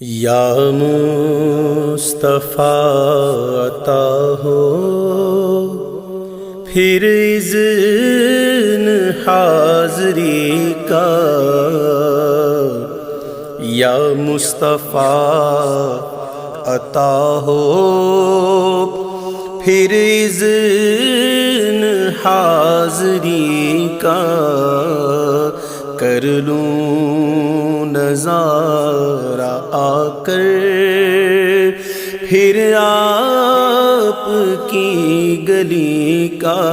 یا مصطفیٰ عطا ہو پھر اذن حاضری کا، یا مصطفیٰ عطا ہو پھر اذن حاضری کا، کر لوں نظارہ آ کر پھر آپ کی گلی کا،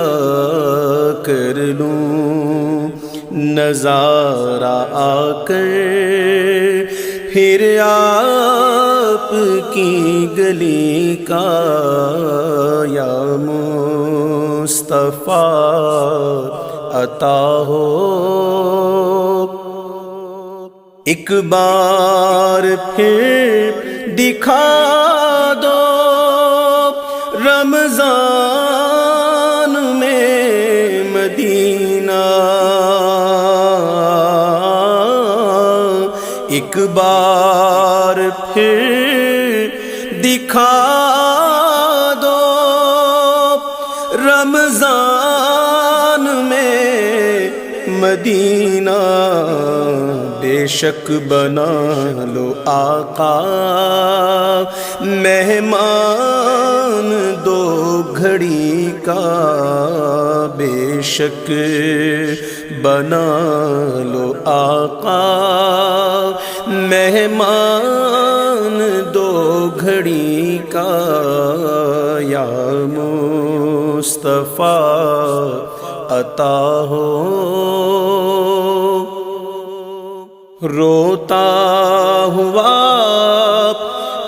کر لوں نظارہ آ کر پھر آپ کی گلی کا، یا مصطفیٰ عطا ہو۔ ایک بار پھر دکھا دو رمضان میں مدینہ، ایک بار پھر دکھا دو رمضان میں مدینہ، بے شک بنا لو آقا مہمان دو گھڑی کا، بے شک بنا لو آقا مہمان دو گھڑی کا، یا مصطفیٰ عطا ہو۔ روتا ہوا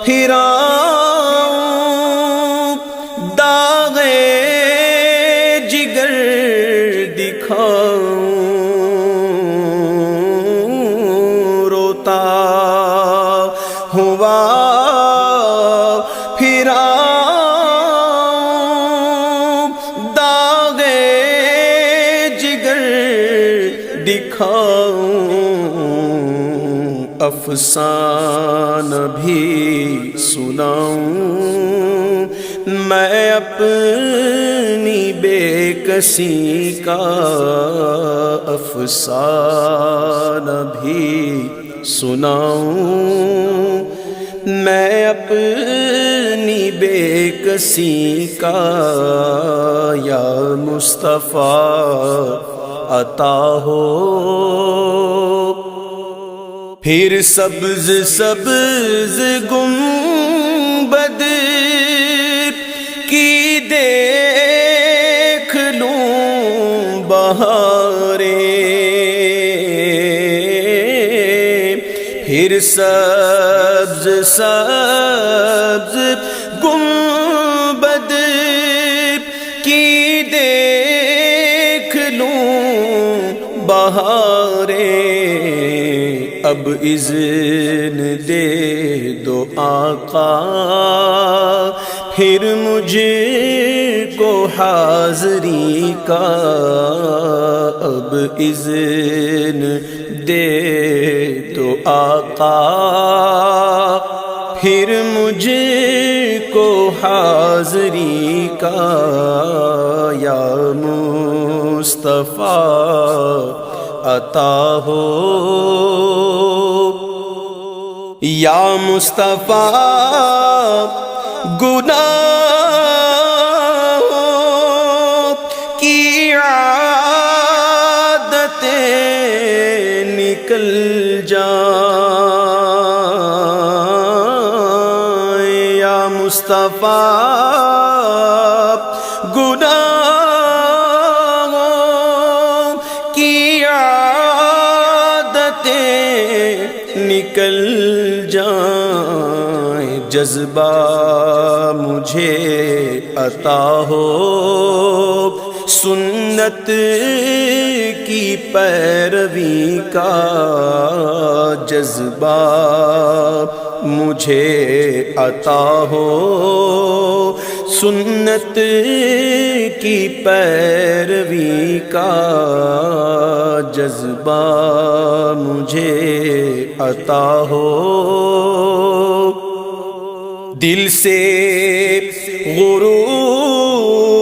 پھر آؤں داغ جگر دکھاؤں، روتا ہوا پھر آؤں داغ جگر دکھاؤں، افسانہ بھی سناؤں میں اپنی بے کسی کا، افسانہ بھی سناؤں میں اپنی بے کسی کا، یا مصطفیٰ عطا ہو۔ پھر سبز سبز گنبد کی دیکھ لوں بہاریں، پھر سبز سبز گنبد کی دیکھ لوں بہاریں، اب اذن دے دو آقا پھر مجھے کو حاضری کا، اب اذن دے دو آقا پھر مجھے کو حاضری کا، یا مصطفیٰ عطا ہو۔ یا مصطفیٰ گناہوں کی عادتیں نکل جائیں، یا مصطفیٰ گناہوں کی عادتیں نکل جائیں، جذبہ مجھے عطا ہو سنت کی پیروی کا، جذبہ مجھے عطا ہو سنت کی پیروی کا، جذبہ مجھے عطا ہو، دل سے غرور